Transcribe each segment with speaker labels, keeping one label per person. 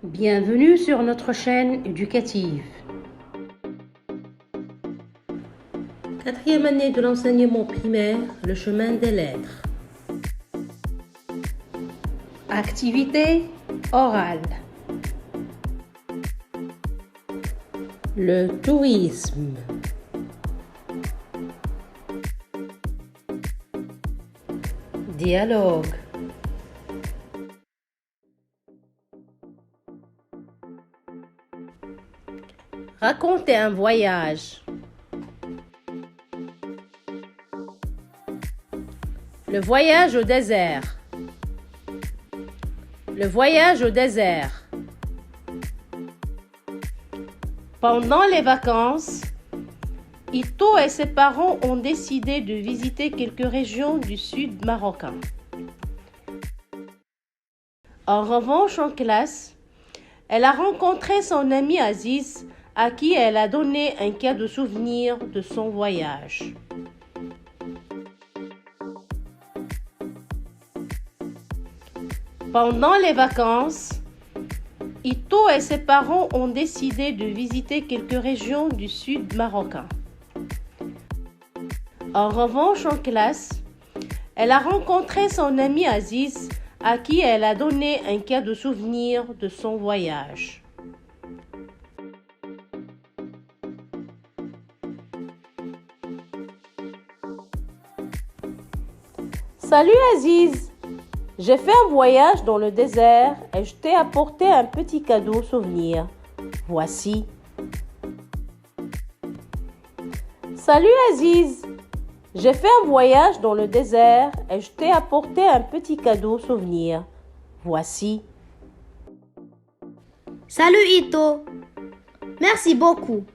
Speaker 1: Bienvenue sur notre chaîne éducative. Quatrième année de l'enseignement primaire, le chemin des lettres. Activité orale. Le tourisme. Dialogue. Racontez un voyage. Le voyage au désert. Le voyage au désert. Pendant les vacances, Ito et ses parents ont décidé de visiter quelques régions du sud marocain. En revanche, en classe, elle a rencontré son ami Aziz, à qui elle a donné un cadeau souvenir de son voyage. Pendant les vacances, Ito et ses parents ont décidé de visiter quelques régions du sud marocain. En revanche, en classe, elle a rencontré son ami Aziz, à qui elle a donné un cadeau souvenir de son voyage. Salut Aziz, j'ai fait un voyage dans le désert et je t'ai apporté un petit cadeau souvenir. Voici. Salut Aziz, j'ai fait un voyage dans le désert et je t'ai apporté un petit cadeau souvenir. Voici.
Speaker 2: Salut Ito, merci beaucoup.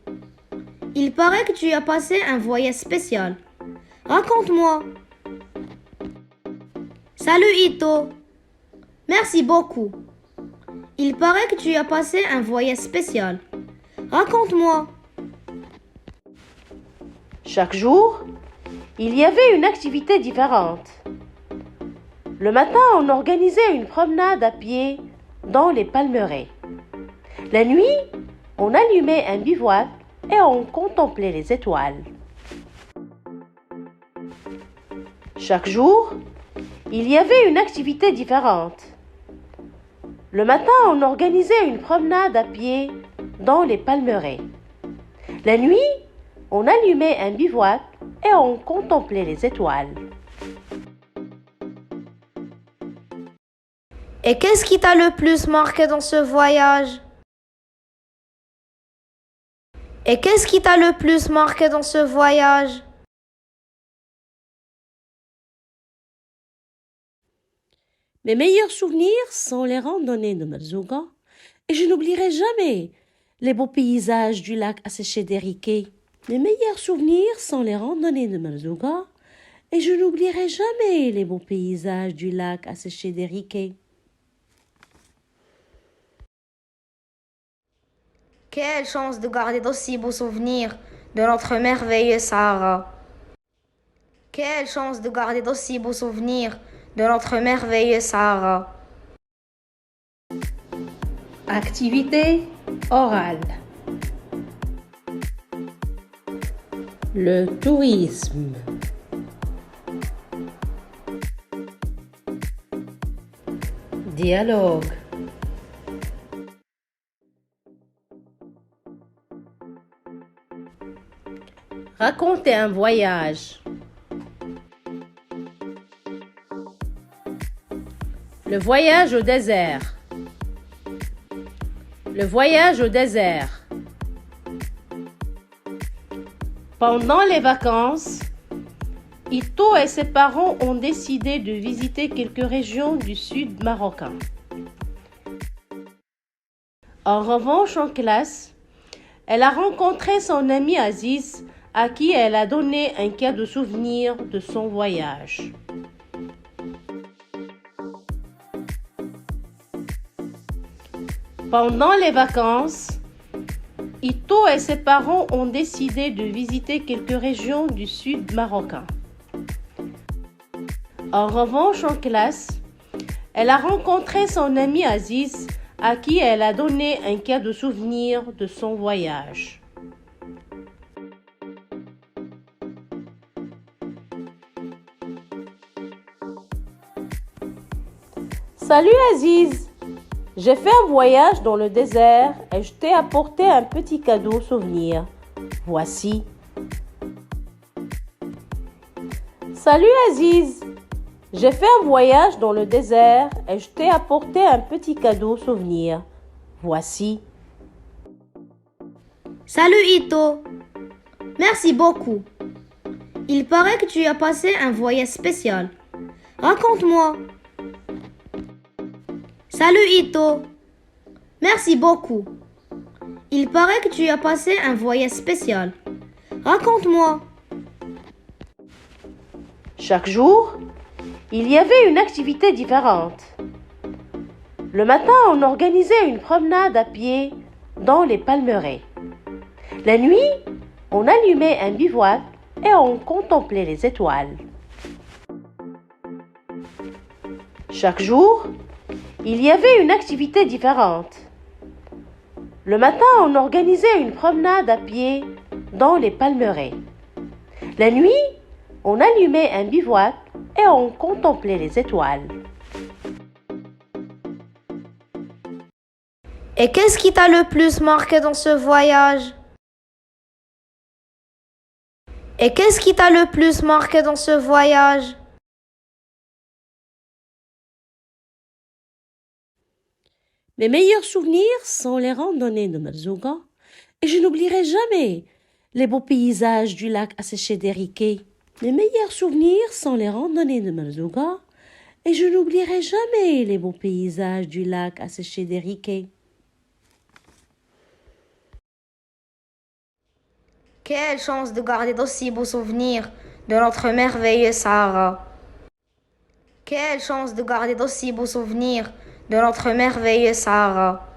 Speaker 2: Il paraît que tu as passé un voyage spécial. Raconte-moi. Salut Ito, merci beaucoup. Il paraît que tu as passé un voyage spécial. Raconte-moi.
Speaker 1: Chaque jour, il y avait une activité différente. Le matin, on organisait une promenade à pied dans les palmeraies. La nuit, on allumait un bivouac et on contemplait les étoiles. Chaque jour, il y avait une activité différente. Le matin, on organisait une promenade à pied dans les palmeraies. La nuit, on allumait un bivouac et on contemplait les étoiles.
Speaker 2: Et qu'est-ce qui t'a le plus marqué dans ce voyage? Et qu'est-ce qui t'a le plus marqué dans ce voyage?
Speaker 1: Mes meilleurs souvenirs sont les randonnées de Merzouga et je n'oublierai jamais les beaux paysages du lac asséché d'Eriké. Mes meilleurs souvenirs sont les randonnées de Merzouga et je n'oublierai jamais les beaux paysages du lac asséché d'Eriké.
Speaker 2: Quelle chance de garder d'aussi beaux souvenirs de notre merveilleux Sahara. Quelle chance de garder d'aussi beaux souvenirs de notre merveilleux Sahara.
Speaker 1: Activité orale. Le tourisme. Dialogue. Racontez un voyage. Le voyage au désert. Le voyage au désert. Pendant les vacances, Ito et ses parents ont décidé de visiter quelques régions du sud marocain. En revanche, en classe, elle a rencontré son ami Aziz, à qui elle a donné un cadeau souvenir de son voyage. Pendant les vacances, Ito et ses parents ont décidé de visiter quelques régions du sud marocain. En revanche, en classe, elle a rencontré son ami Aziz, à qui elle a donné un cadeau souvenir de son voyage. Salut Aziz, j'ai fait un voyage dans le désert et je t'ai apporté un petit cadeau souvenir. Voici. Salut Aziz, j'ai fait un voyage dans le désert et je t'ai apporté un petit cadeau souvenir. Voici.
Speaker 2: Salut Ito. Merci beaucoup. Il paraît que tu as passé un voyage spécial. Raconte-moi. Salut Ito. Merci beaucoup. Il paraît que tu as passé un voyage spécial. Raconte-moi.
Speaker 1: Chaque jour, il y avait une activité différente. Le matin, on organisait une promenade à pied dans les palmeraies. La nuit, on allumait un bivouac et on contemplait les étoiles. Chaque jour, il y avait une activité différente. Le matin, on organisait une promenade à pied dans les palmeraies. La nuit, on allumait un bivouac et on contemplait les étoiles.
Speaker 2: Et qu'est-ce qui t'a le plus marqué dans ce voyage? Et qu'est-ce qui t'a le plus marqué dans ce voyage?
Speaker 1: Mes meilleurs souvenirs sont les randonnées de Merzouga et je n'oublierai jamais les beaux paysages du lac asséché d'Eriké. Mes meilleurs souvenirs sont les randonnées de Merzouga et je n'oublierai jamais les beaux paysages du lac asséché d'Eriké.
Speaker 2: Quelle chance de garder d'aussi beaux souvenirs de notre merveilleux Sahara. Quelle chance de garder d'aussi beaux souvenirs de notre merveilleux Sahara.